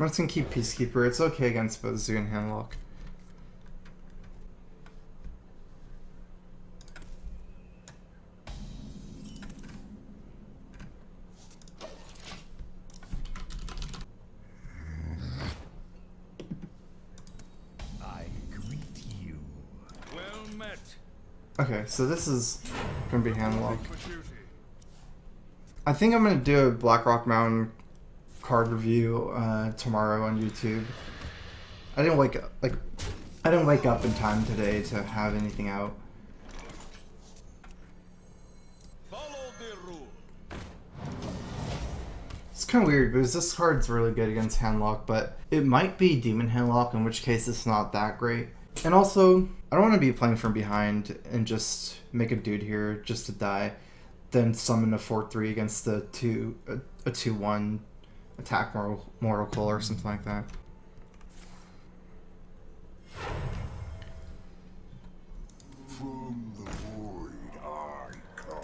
I'm just gonna keep Peacekeeper. It's okay against both Zoo and Handlock. Okay, so this is gonna be Handlock. I think I'm gonna do a Blackrock Mountain card review tomorrow on YouTube. I didn't wake up in time today to have anything out. It's kind of weird because this card's really good against Handlock, but it might be Demon Handlock, in which case it's not that great. And also, I don't want to be playing from behind and just make a dude here just to die, then summon a 4/3 against the 2/1 attack Mortal Coil or something like that. From the void I come.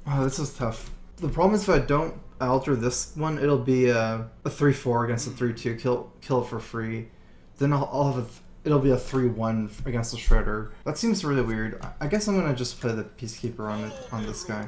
Oh, this is tough. The problem is if I don't alter this one, it'll be a 3/4 against a 3/2, kill it for free. Then I'll have it'll be a 3/1 against the Shredder. That seems really weird. I guess I'm gonna just play the Peacekeeper on this guy.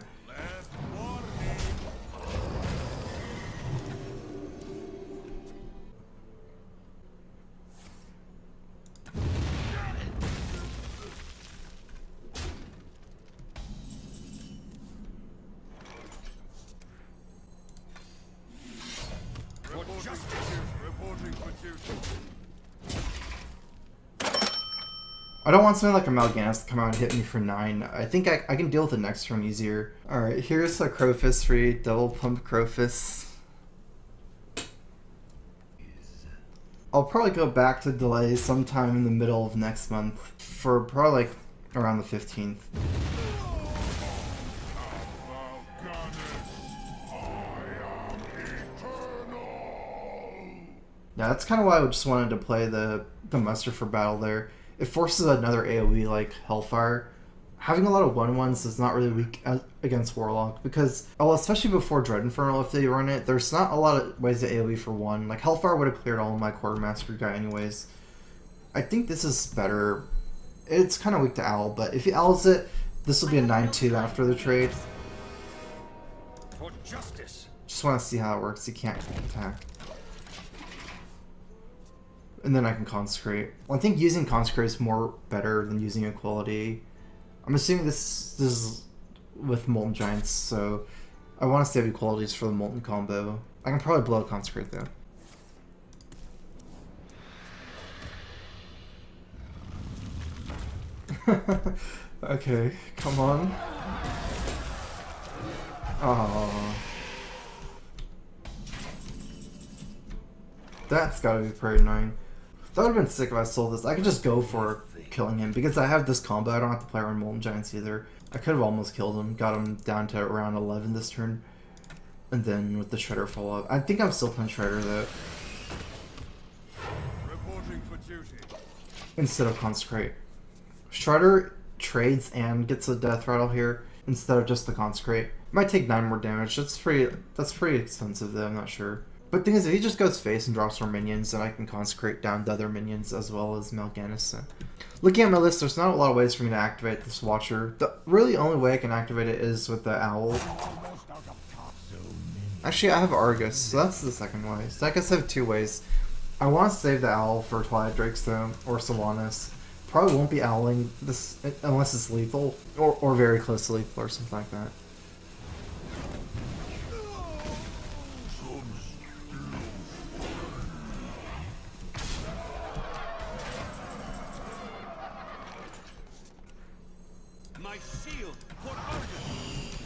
I don't want something like a Mal'Ganis to come out and hit me for 9. I think I can deal with the next turn easier. Alright, here's a Crowfist for you. Double pump Crowfist. I'll probably go back to delay sometime in the middle of next month. For probably like around the 15th. Yeah, that's kind of why I just wanted to play the muster for battle there. It forces another AoE like Hellfire. Having a lot of 1/1s is not really weak against Warlock because, well, especially before Dread Infernal, if they run it, there's not a lot of ways to AoE for 1. Like, Hellfire would have cleared all of my Quartermaster guy anyways. I think this is better. It's kind of weak to Owl, but if he Owls it, this will be a 9/2 after the trade. For justice. Just want to see how it works. He can't attack. And then I can Consecrate. Well, I think using Consecrate is more better than using Equality. I'm assuming this is with Molten Giants, so I want to save Equalities for the Molten combo. I can probably blow Consecrate though. Okay, come on. Oh, that's gotta be pretty annoying. That would have been sick if I sold this. I could just go for killing him because I have this combo. I don't have to play around Molten Giants either. I could have almost killed him, got him down to around 11 this turn, and then with the Shredder follow up. I think I'm still playing Shredder though. Reporting for duty. Instead of Consecrate. Shredder trades and gets a Death Rattle here instead of just the Consecrate. Might take 9 more damage. That's pretty expensive though. I'm not sure. But the thing is, if he just goes face and drops more minions, then I can Consecrate down the other minions as well as Mal'Ganis. So. Looking at my list, there's not a lot of ways for me to activate this Watcher. The really only way I can activate it is with the Owl. Actually, I have Argus, so that's the second way. So I guess I have 2 ways. I want to save the Owl for Twilight Drakes though, or Sylvanas. Probably won't be Owling this unless it's lethal, or very close to lethal or something like that. My shield for Argus.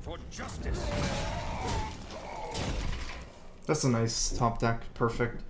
For justice. That's a nice top deck. Perfect.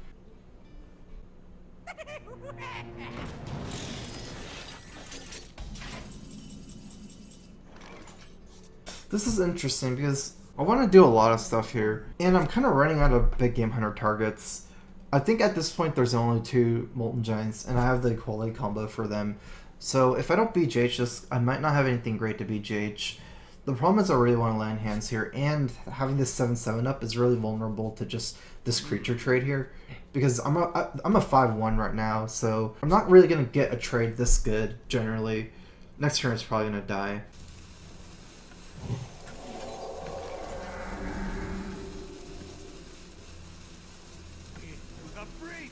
This is interesting because I want to do a lot of stuff here, and I'm kind of running out of big game hunter targets. I think at this point there's only 2 Molten Giants, and I have the Equality combo for them. So if I don't BGH this, I might not have anything great to BGH. The problem is I really want to land hands here, and having this 7/7 up is really vulnerable to just this creature trade here, because I'm a 5/1 right now, so I'm not really gonna get a trade this good generally. Next turn is probably gonna die. Into the breach.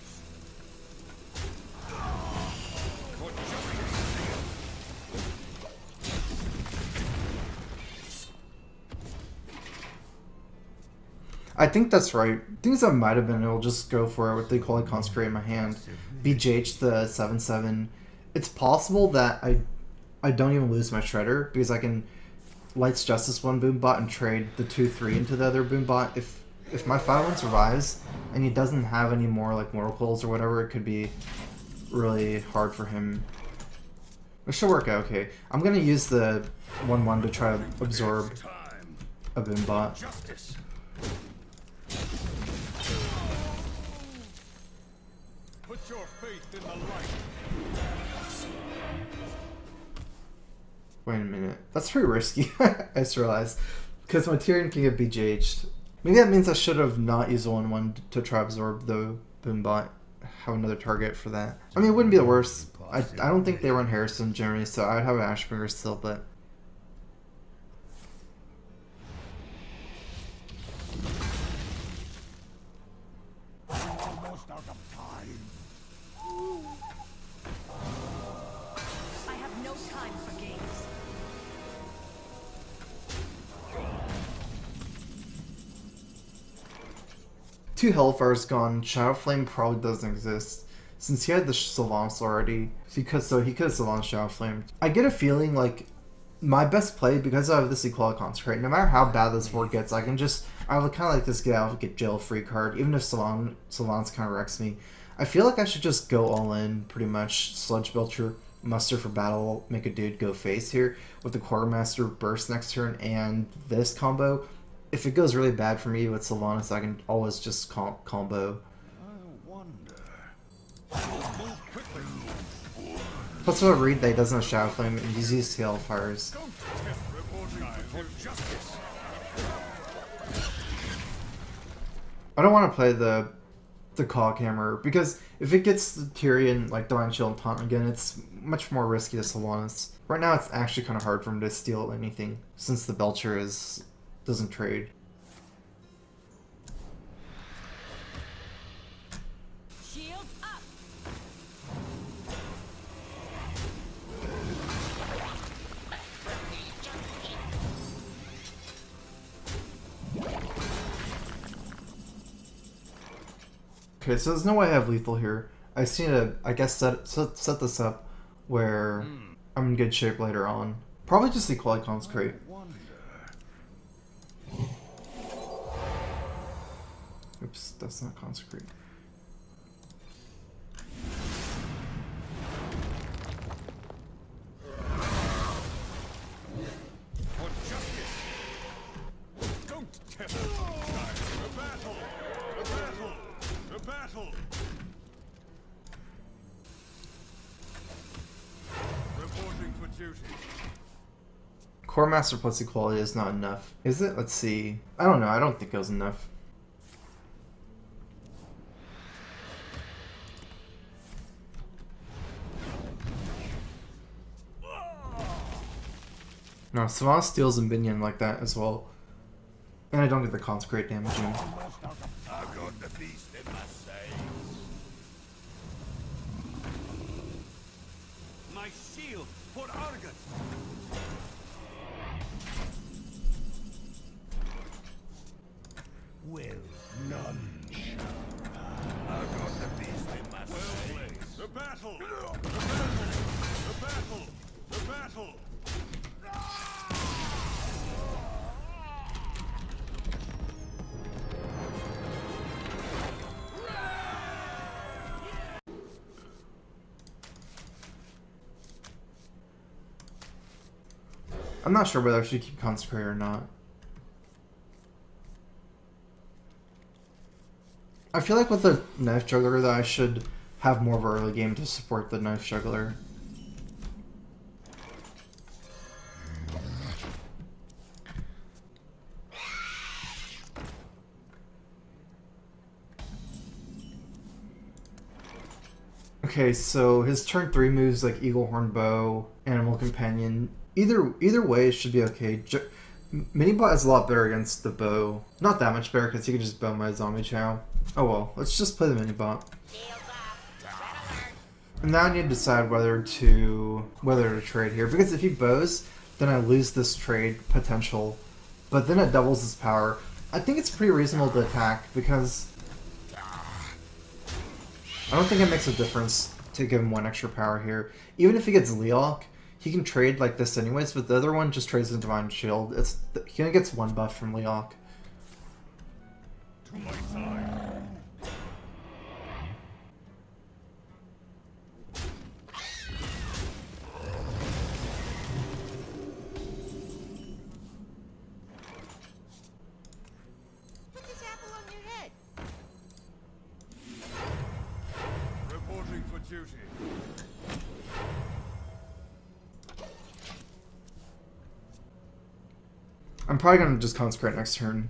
For justice. I think that's right. Things I might have been able to just go for what they call a consecrate in my hand. BJH the 7/7. It's possible that I don't even lose my Shredder because I can Light's Justice one Boombot and trade the 2/3 into the other Boombot. If my 5/1 survives and he doesn't have any more like Mortal Coils or whatever, it could be really hard for him. It should work out okay. I'm gonna use the 1/1 to try to absorb Time. a Boombot. Justice. Put your faith in the light. Wait a minute. That's pretty risky, I just realized. Because my Tyrion can get BJH'd. Maybe that means I should have not used 1/1 to try to absorb the Boombot. Have another target for that. I mean, it wouldn't be the worst. I don't think they run Hearthstone generally, so I'd have an Ashbringer still, but... Almost out of time. I have no time for games. Two Hellfires gone. Shadow Flame probably doesn't exist. Since he had the Sylvanas already, he could have Sylvanas Shadow Flame. I get a feeling like my best play, because I have this Equality Consecrate, no matter how bad this board gets, I would kind of like this get out, get jail free card, even if Sylvanas kind of wrecks me. I feel like I should just go all in, pretty much. Sludge Belcher, Muster for Battle, make a dude go face here, with the Quartermaster Burst next turn, and this combo. If it goes really bad for me with Sylvanas, I can always just combo. I wonder. Move quickly. Plus with a read that he doesn't have Shadow Flame, and he's used to Hellfires. Don't test reporting time for justice. I don't want to play the Cog Hammer, because if it gets the Tyrion, like Divine Shield and Taunt again, it's much more risky to Sylvanas. Right now it's actually kind of hard for him to steal anything, since the Belcher doesn't trade. Shields up. Okay, so there's no way I have lethal here. I just need to, I guess, set this up where I'm in good shape later on. Probably just Equality Consecrate. Wonder. Oops, that's not Consecrate. For justice. Don't test time. The battle. The battle. The battle. Reporting for duty. Core Master plus Equality is not enough. Is it? Let's see. I don't know. I don't think it was enough. No, Sylvanas steals and Binion like that as well. And I don't get the Consecrate damage in. Almost out of time. I got the beast in my sails. My shield for Argus. Will none shall. I got the beast in my sails. The battle. The battle. The battle. The battle. I'm not sure whether I should keep Consecrate or not. I feel like with the Knife Juggler that I should have more of an early game to support the Knife Juggler. Okay, so his turn 3 moves like Eagle Horn Bow, Animal Companion. Either way, it should be okay. Minibot is a lot better against the bow. Not that much better because he can just bow my Zombie Chow. Oh well, let's just play the Minibot. And now I need to decide whether to trade here, because if he bows, then I lose this trade potential, but then it doubles his power. I think it's pretty reasonable to attack because I don't think it makes a difference to give him 1 extra power here. Even if he gets Leok, he can trade like this anyways, but the other one just trades the Divine Shield. He only gets 1 buff from Leok. To my side. Put this apple on your head. Reporting for duty. I'm probably going to just Consecrate next turn.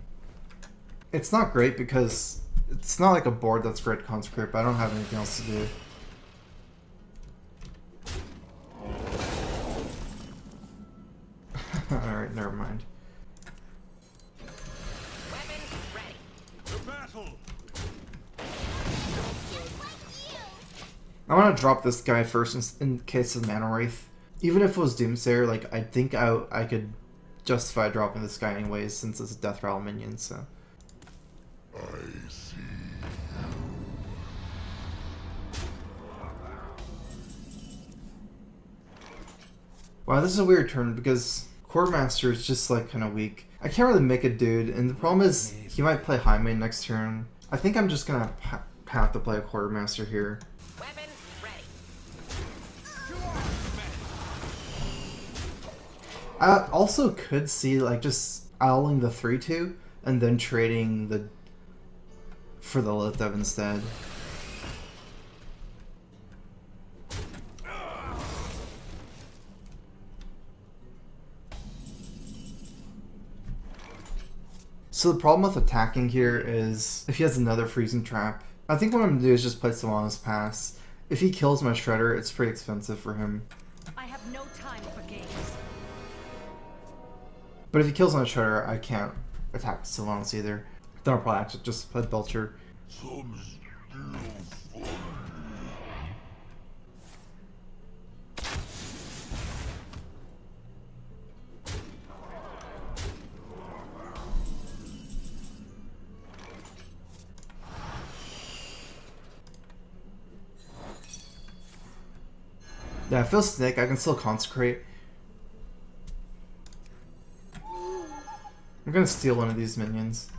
It's not great because it's not like a board that's great to Consecrate, but I don't have anything else to do. Alright, never mind. Weapons ready. To battle. I want to drop this guy first in case of Mana Wraith. Even if it was Doomsayer, like, I think I could justify dropping this guy anyways since it's a Death Rattle minion, so. I see. Wow, this is a weird turn because Quartermaster is just like kind of weak. I can't really make a dude, and the problem is he might play High Main next turn. I think I'm just gonna have to play a Quartermaster here. Weapons ready. I also could see like just owling the 3/2 and then trading for the Lithium instead. So the problem with attacking here is if he has another freezing trap. I think what I'm gonna do is just play Sylvanas Pass. If he kills my Shredder, it's pretty expensive for him. I have no time for games. But if he kills my Shredder, I can't attack Sylvanas either. Then I'll probably actually just play Belcher. Some still fun. Yeah, if it was Snake, I can still Consecrate. I'm gonna steal one of these minions.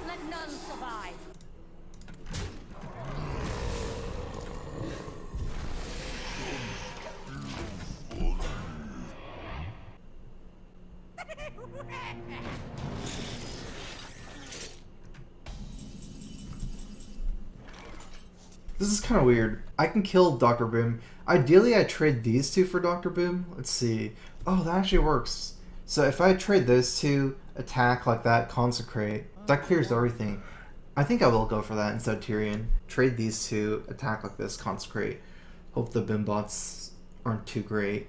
Let none survive. This is kind of weird. I can kill Dr. Boom. Ideally, I trade these two for Dr. Boom. Let's see. Oh, that actually works. So if I trade those two, attack like that, Consecrate, that clears everything. I think I will go for that instead of Tyrion. Trade these two, attack like this, Consecrate. Hope the Bim bots aren't too great.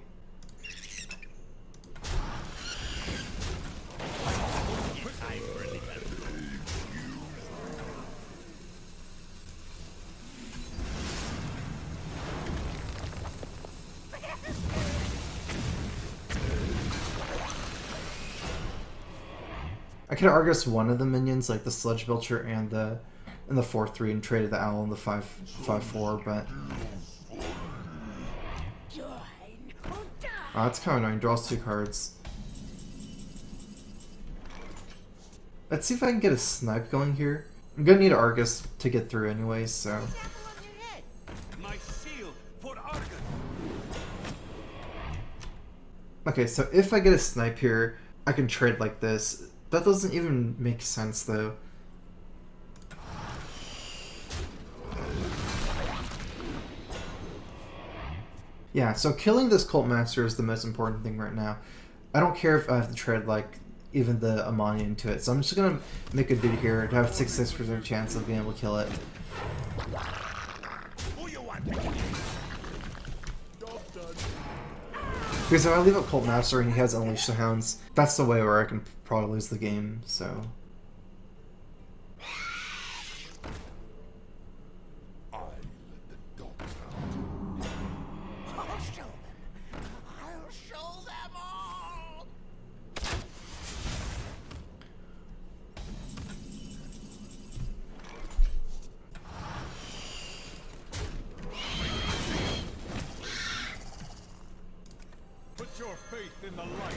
I could Argus one of the minions, like the Sludge Belcher and the 4/3, and traded the Owl and the 5/4, but oh, that's kind of annoying. Draws 2 cards. Let's see if I can get a snipe going here. I'm gonna need Argus to get through anyway, so. Apple on your head. My shield for Argus. Okay, so if I get a snipe here, I can trade like this. That doesn't even make sense though. Yeah, so killing this Cult Master is the most important thing right now. I don't care if I have to trade like even the Amani into it, so I'm just gonna make a dude here to have 66% chance of being able to kill it. Who you Because if I leave up Cult Master and he has Unleash the Hounds, that's the way where I can probably lose the game, so... I let the dogs out. I'll show them. I'll show them all. Put your faith in the light.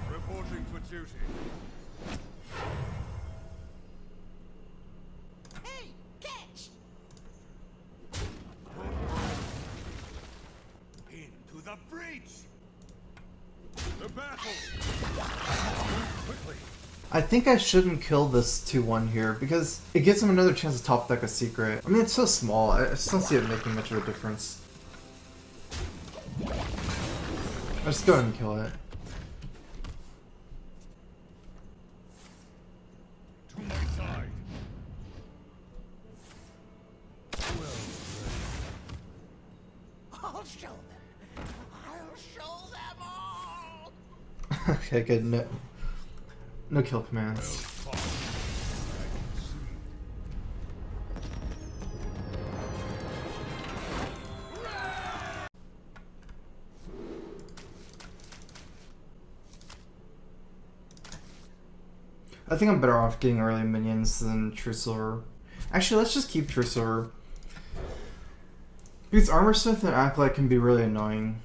Reporting for duty. Hey, catch! Into the breach. The battle. Quickly. I think I shouldn't kill this 2-1 here, because it gives him another chance to top deck a secret. I mean, it's so small, I just don't see it making much of a difference. I'll just go ahead and kill it. To my side. I'll show them. I'll show them all. Okay, good. No kill commands. I think I'm better off getting early minions than True Silver. Actually, let's just keep True Silver. Because Armor Smith and Acolyte can be really annoying.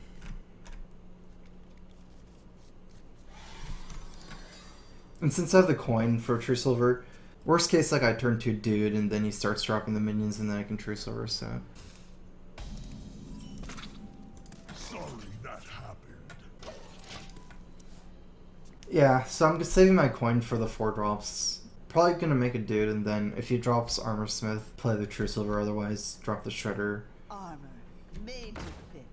And since I have the coin for True Silver, worst case, like I turn to Dude and then he starts dropping the minions and then I can True Silver, so. Sorry that happened. Yeah, so I'm just saving my coin for the 4 drops. Probably gonna make a Dude and then if he drops Armor Smith, play the True Silver, otherwise drop the Shredder. Armor made to fit.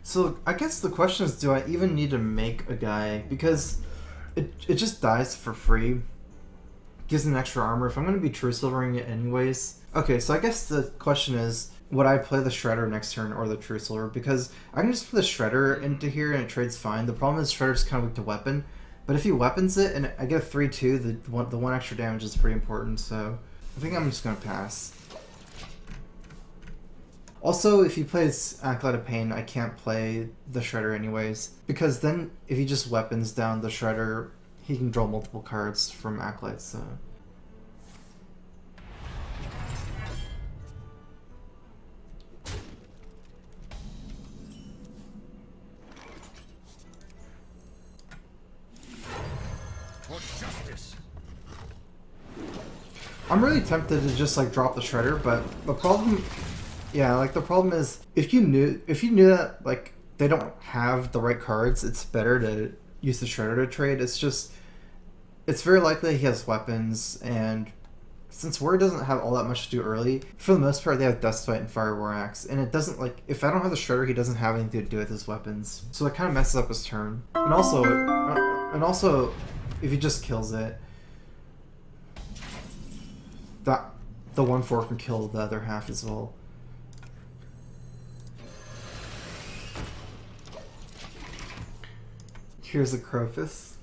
So I guess the question is, do I even need to make a guy? Because it just dies for free. Gives an extra armor. If I'm going to be True Silvering it anyways. Okay, so I guess the question is, would I play the Shredder next turn or the True Silver? Because I can just put the Shredder into here and it trades fine. The problem is Shredder's kind of weak to weapon. But if he weapons it and I get a 3-2, the one extra damage is pretty important. So I think I'm just going to pass. Also, if he plays Acolyte of Pain, I can't play the Shredder anyways. Because then, if he just weapons down the Shredder, he can draw multiple cards from Acolyte, so... For justice. I'm really tempted to just, like, drop the Shredder, but the problem... Yeah, like, the problem is, if you knew that, like, they don't have the right cards, it's better to use the Shredder to trade. It's just... It's very likely he has weapons, and since Warrior doesn't have all that much to do early, for the most part they have Dustbite and Fire War Axe, and it doesn't, like, if I don't have the Shredder, he doesn't have anything to do with his weapons. So it kind of messes up his turn. And also, if he just kills it, the 1/4 can kill the other half as well. Here's a Crocus.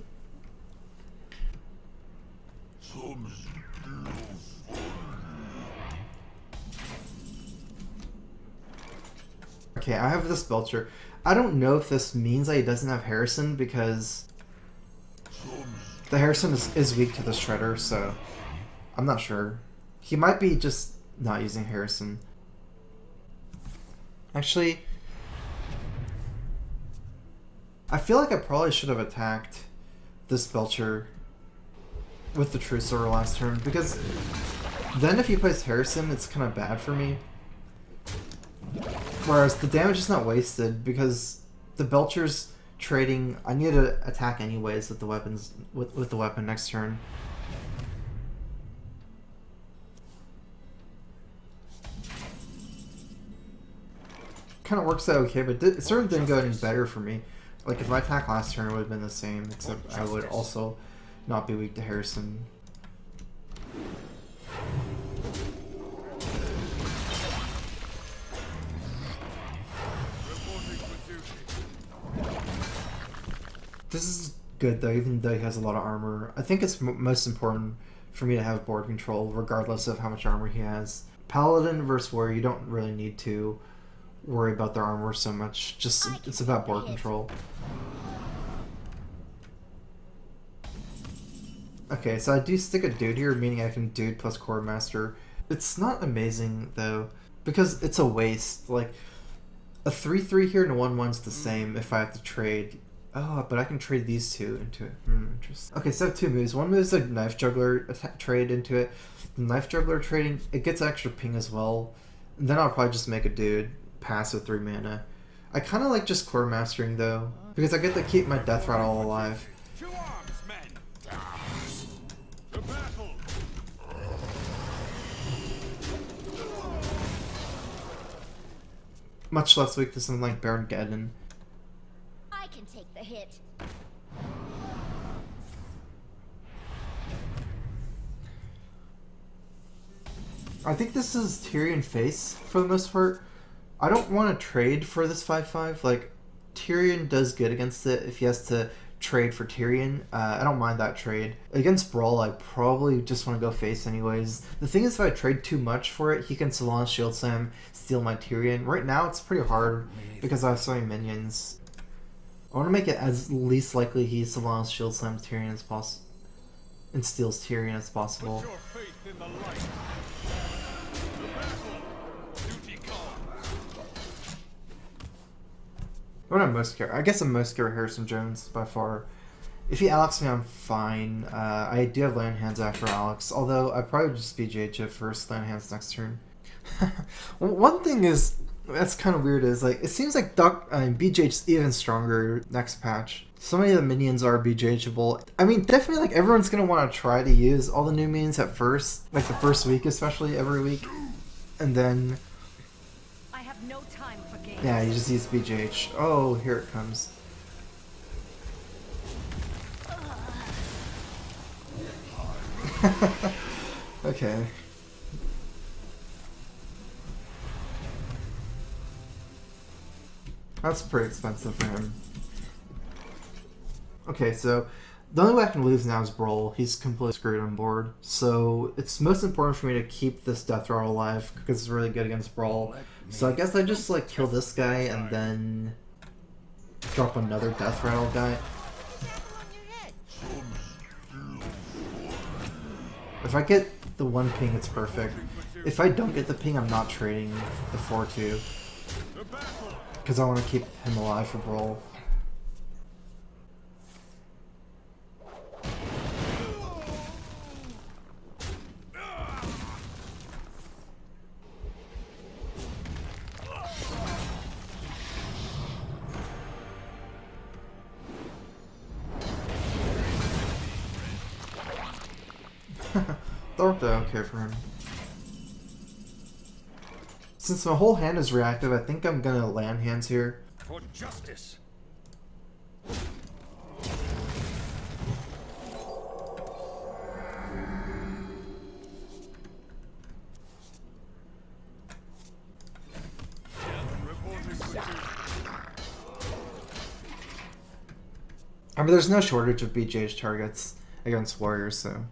Okay, I have this Belcher. I don't know if this means that he doesn't have Harrison, because the Harrison is weak to the Shredder, so I'm not sure. He might be just not using Harrison. Actually, I feel like I probably should have attacked this Belcher with the True Silver last turn, because then if he plays Harrison, it's kind of bad for me. Whereas the damage is not wasted, because the Belcher's trading... I need to attack anyways with the weapons with the weapon next turn. Kind of works out okay, but it certainly didn't go any better for me. Like, if I attacked last turn, it would have been the same, except I would also not be weak to Harrison. This is good though, even though he has a lot of armor. I think it's most important for me to have board control, regardless of how much armor he has. Paladin versus Warrior, you don't really need to worry about their armor so much. Just it's about board control. Okay, so I do stick a dude here, meaning I can dude plus Core Master. It's not amazing though, because it's a waste. Like a 3/3 here and a 1/1's the same if I have to trade. Oh, but I can trade these two into it. Interesting. Okay, so I have two moves. One move is a Knife Juggler trade into it. The Knife Juggler trading, it gets extra ping as well. And then I'll probably just make a dude pass with 3 mana. I kind of like just Core Mastering though, because I get to keep my Death Rattle alive. To arms, men! To battle! Much less weak to something like Baron Geddon. I can take the hit. I think this is Tyrion face for the most part. I don't want to trade for this 5/5. Like, Tyrion does good against it if he has to trade for Tyrion. I don't mind that trade. Against Brawl, I probably just want to go face anyways. The thing is, if I trade too much for it, he can Sylvanas Shield Slam, steal my Tyrion. Right now, it's pretty hard because I have so many minions. I want to make it as least likely he Sylvanas Shield Slams Tyrion as possible and steals Tyrion as possible. Put your faith in the light. To battle! Duty calls. What am I most scared? I guess I'm most scared of Harrison Jones by far. If he Alex me, I'm fine. I do have land hands after Alex, although I probably would just BJH it first, land hands next turn. One thing is that's kind of weird is like it seems like BJH is even stronger next patch. So many of the minions are BJHable. I mean, definitely like everyone's gonna want to try to use all the new minions at first, like the first week especially every week, and then I have no time for games. yeah, you just use BJH. Oh, here it comes. Okay. That's pretty expensive for him. Okay, so the only way I can lose now is Brawl. He's completely screwed on board. So it's most important for me to keep this Death Rattle alive because it's really good against Brawl. So I guess I just like kill this guy and then drop another Death Rattle guy. If I get the 1 ping, it's perfect. If I don't get the ping, I'm not trading the 4/2. To battle! Because I want to keep him alive for Brawl. Thorpe, I don't care for him. Since my whole hand is reactive, I think I'm gonna land hands here. For justice! Reporting for duty. I mean, there's no shortage of BJH targets against Warriors, so...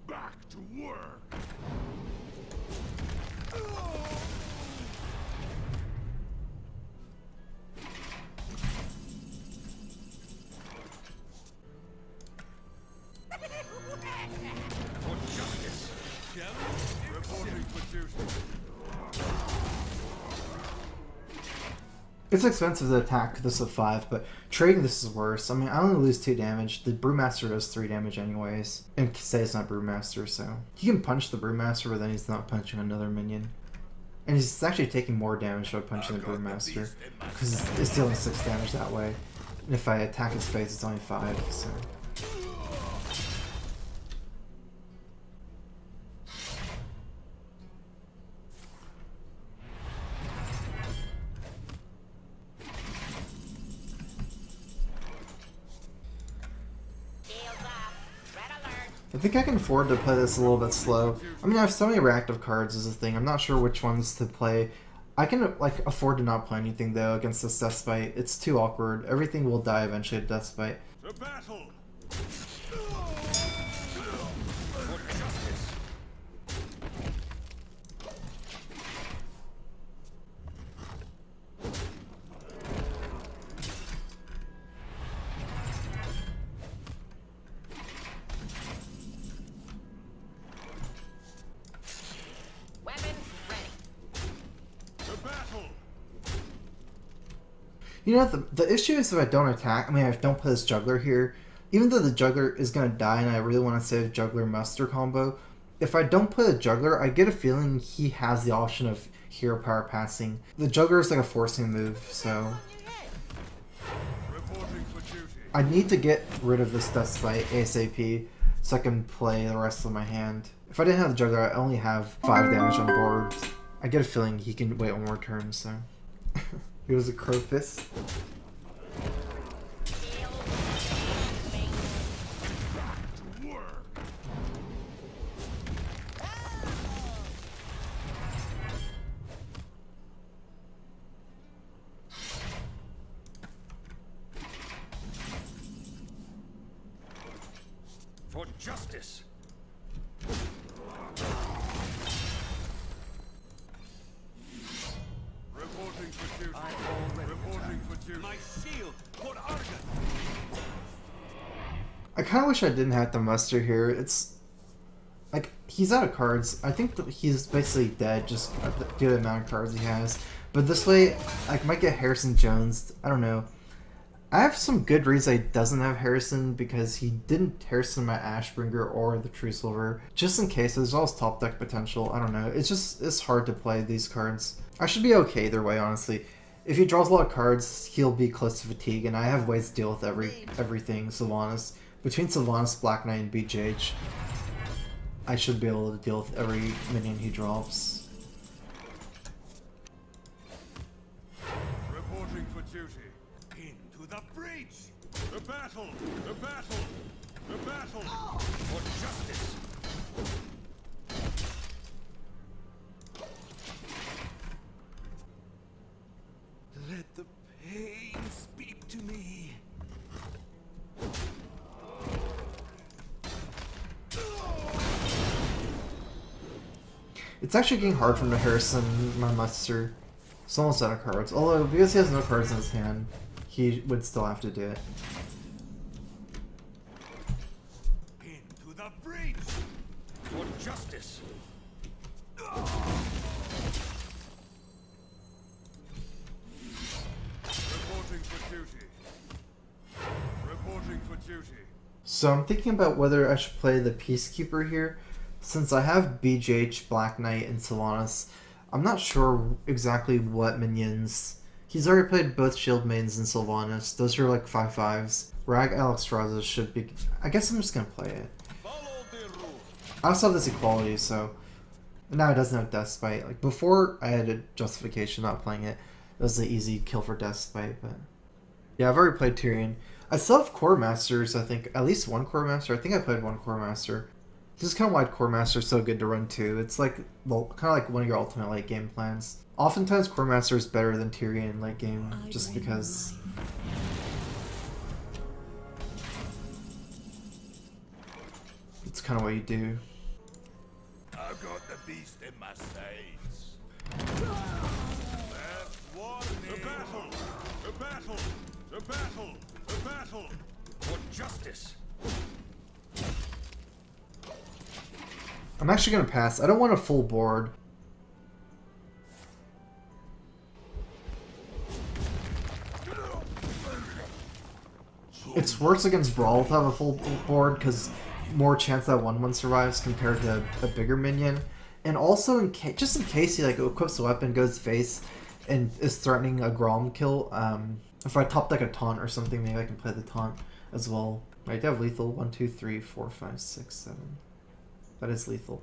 Back to work! For justice! Reporting for duty. It's expensive to attack this with 5, but trading this is worse. I mean, I only lose 2 damage. The Brewmaster does 3 damage anyways. And Kacey's not Brewmaster, so... He can punch the Brewmaster, but then he's not punching another minion. And he's actually taking more damage by punching the Brewmaster. Because it's dealing 6 damage that way. And if I attack his face, it's only 5, so... Shields up. Red alert. I think I can afford to play this a little bit slow. I mean, I have so many reactive cards is the thing. I'm not sure which ones to play. I can like afford to not play anything though against this Deathbite. It's too awkward. Everything will die eventually at Deathbite. To battle! You know, the issue is if I don't attack, I mean, if I don't play this juggler here, even though the juggler is going to die and I really want to save juggler master combo, if I don't play the juggler, I get a feeling he has the option of hero power passing. The juggler is like a forcing move, so I need to get rid of this Deathbite ASAP so I can play the rest of my hand. If I didn't have the juggler, I only have 5 damage on board. I get a feeling he can wait one more turn, so... It was a crow fist. For justice! Reporting for duty. Reporting for duty. My shield for Argon. I kind of wish I didn't have to muster here. It's like he's out of cards. I think that he's basically dead just due to the amount of cards he has. But this way, I might get Harrison Jones. I don't know. I have some good reasons he doesn't have Harrison because he didn't Harrison my Ashbringer or the True Silver. Just in case, there's always top deck potential. I don't know. It's hard to play these cards. I should be okay either way, honestly. If he draws a lot of cards, he'll be close to fatigue, and I have ways to deal with everything Sylvanas. Between Sylvanas, Black Knight, and BJH, I should be able to deal with every minion he drops. Reporting for duty. Into the breach! The battle! The battle! The battle! For justice! Let the pain speak to me. It's actually getting hard for him to Harrison my muster. It's almost out of cards. Although, because he has no cards in his hand, he would still have to do it. Into the breach! For justice! Reporting for duty. Reporting for duty. So I'm thinking about whether I should play the Peacekeeper here. Since I have BJH, Black Knight, and Sylvanas, I'm not sure exactly what minions. He's already played both Shield Maidens and Sylvanas. Those are like 5/5s. Rag Alexstrasza should be... I guess I'm just gonna play it. I also have this equality, so... Now it doesn't have Deathbite. Like, before I had a justification not playing it. It was the easy kill for Deathbite, but... Yeah, I've already played Tyrion. I still have Core Masters, I think. At least one Core Master. I think I played one Core Master. This is kind of why Core Master is so good to run too. It's like, well, kind of like one of your ultimate late game plans. Oftentimes Core Master is better than Tyrion in late game, just because... It's kind of what you do. I've got the beast in my sights. Last warning. The battle! The battle! The battle! The battle! For justice! I'm actually going to pass. I don't want a full board. It's worse against Brawl to have a full board because more chance that 1/1 survives compared to a bigger minion. And also, just in case he like equips a weapon, goes face, and is threatening a Grom kill, if I top deck a taunt or something, maybe I can play the taunt as well. I do have lethal. 1, 2, 3, 4, 5, 6, 7. That is lethal.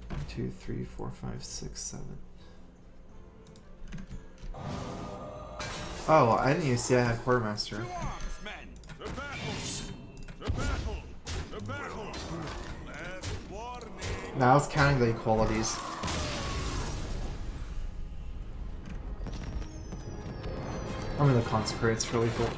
1, 2, 3, 4, 5, 6, 7. Oh, I didn't even see I had Quartermaster. The battle! The Now I was counting the equalities. I mean the consecrates for lethal.